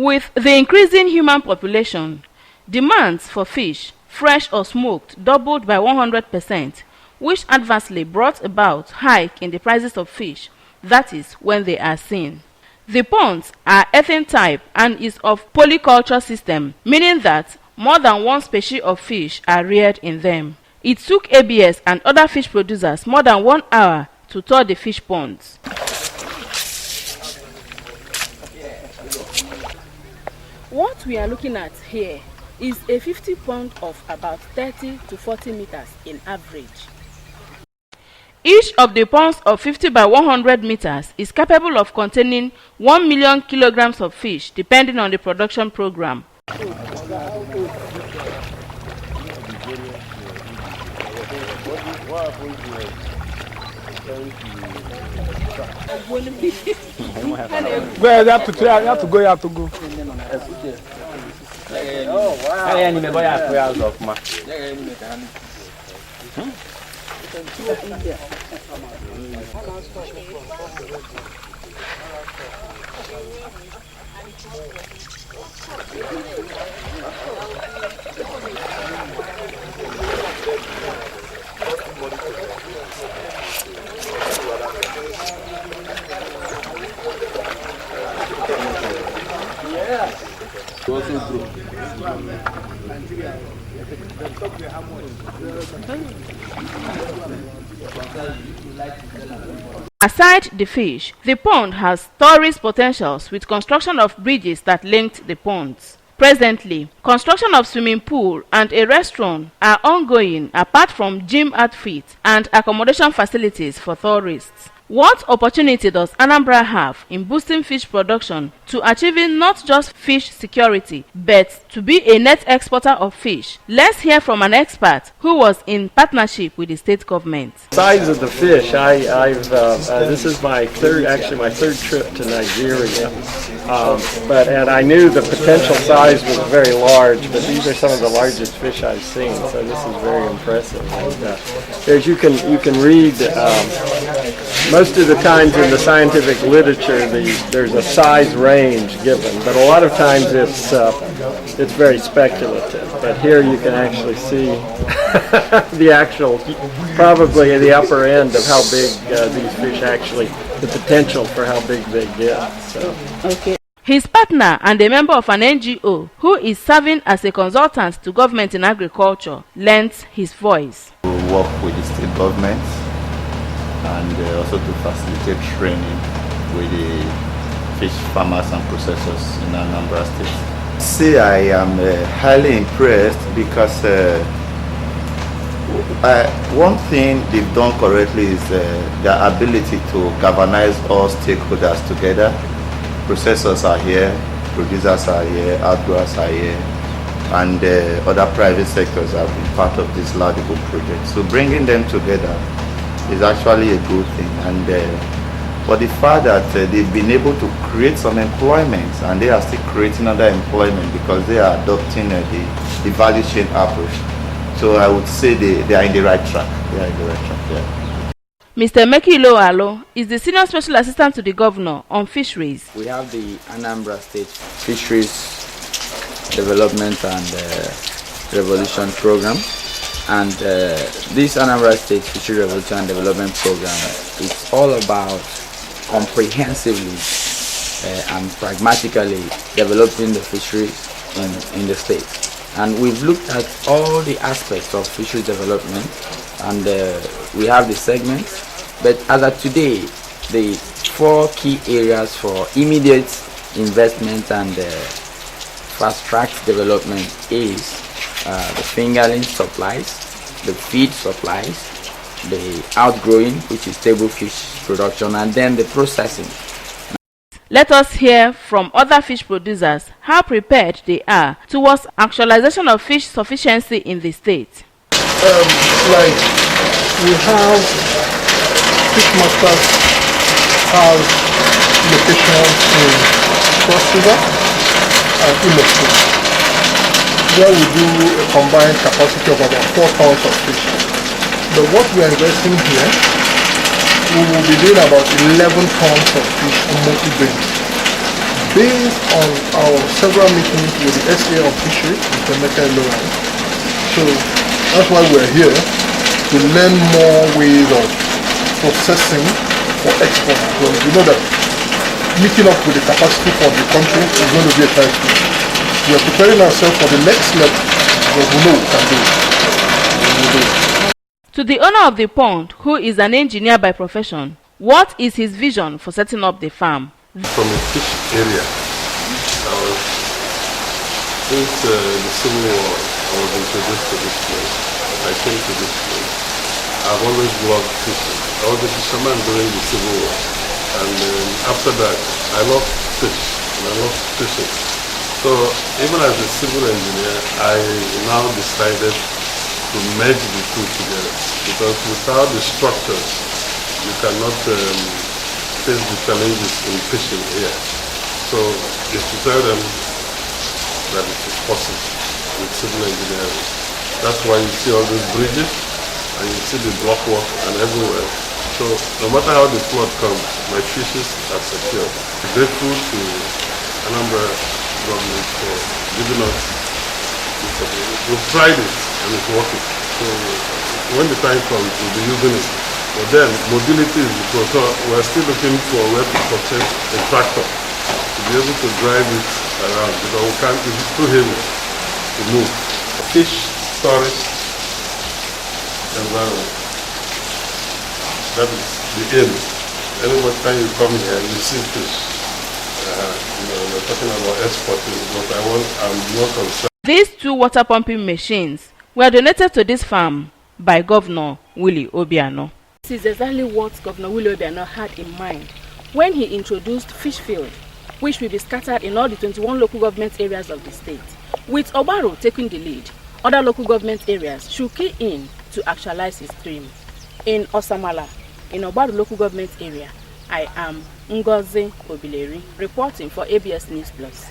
With the increasing human population, demands for fish, fresh or smoked, doubled by 100%, which adversely brought about hike in the prices of fish, that is, when they are seen. The ponds are earthen type and is of polyculture system, meaning that more than one species of fish are reared in them. It took ABS and other fish producers more than 1 hour to tour the fish ponds. What we are looking at here is a 50 pond of about 30 to 40 meters in average. Each of the ponds of 50 by 100 meters is capable of containing 1 million kilograms of fish depending on the production program. Well, you have to try, you have to go, you have to go. Oh, Aside the fish, the pond has tourist potentials with construction of bridges that linked the ponds. Presently, construction of swimming pool and a restaurant are ongoing apart from gym outfits and accommodation facilities for tourists. What opportunity does Anambra have in boosting fish production to achieving not just fish security, but to be a net exporter of fish? Let's hear from an expert who was in partnership with the state government. Size of the fish, this is my third trip to Nigeria, and I knew the potential size was very large, but these are some of the largest fish I've seen, so this is very impressive. And, as you can read, most of the times in the scientific literature, there's a size range given, but a lot of times it's very speculative. But here you can actually see the actual, probably the upper end of how big these fish actually, the potential for how big they get. So. Okay. His partner and a member of an NGO who is serving as a consultant to government in agriculture lends his voice. We work with the state government and also to facilitate training with the fish farmers and processors in Anambra State. See, I am highly impressed because one thing they've done correctly is their ability to galvanize all stakeholders together. Processors are here, producers are here, outgrowers are here, and other private sectors have been part of this laudable project. So bringing them together is actually a good thing, and for the fact that they've been able to create some employment, and they are still creating other employment because they are adopting the value chain approach. So I would say they are in the right track. They are in the right track, yeah. Mr. Mekilo Alo is the Senior Special Assistant to the Governor on Fisheries. We have the Anambra State Fisheries Development and Revolution Program. And this Anambra State Fisheries Revolution and Development Program is all about comprehensively and pragmatically developing the fisheries in the state. And we've looked at all the aspects of fisheries development, and we have the segments. But as of today, the 4 key areas for immediate investment and fast-track development is the fingerling supplies, the feed supplies, the outgrowing, which is table fish production, and then the processing. Let us hear from other fish producers how prepared they are towards actualization of fish sufficiency in the state. Like we have fish masters have locations in Cross River and Imo State, where we do a combined capacity of about 4 tons of fish. But what we are investing here, we will be doing about 11 tons of fish on monthly basis. based on our several meetings with the SA of Fishery, Mr. Meka Loran. So that's why we're here, to learn more ways of processing for export. Because we know that meeting up with the capacity for the country is going to be a tight squeeze. We are preparing ourselves for the next level, because we know we can do it. We will do it. To the owner of the pond, who is an engineer by profession, what is his vision for setting up the farm? From a fish area, since the Civil War, I was introduced to this place. I came to this place. I've always loved fishing. I was a fisherman during the Civil War. And after that, I love fish and I love fishing. So even as a civil engineer, I now decided to merge the two together. Because without the structures, you cannot face the challenges in fishing here. So it's to tell them that it is possible with civil engineering. That's why you see all these bridges and you see the block work and everywhere. So no matter how the flood comes, my fishes are secure. I'm grateful to Anambra government for giving us this opportunity. We've tried it and it's working. So when the time comes, we'll be using it. But then mobility is the so we're still looking for where to purchase a tractor to be able to drive it around because we can't, it's too heavy to move. Fish storage environment. That is the aim. Every time you come here, you see fish. We're talking about exporting, but I'm not concerned. These 2 water pumping machines were donated to this farm by Governor Willie Obiano. This is exactly what Governor Willie Obiano had in mind when he introduced Fish Field, which will be scattered in all the 21 local government areas of the state. With Obaro taking the lead, other local government areas should key in to actualize his dream. In Osamala, in Obaro local government area, I am Ngozi Obileri, reporting for ABS News Plus.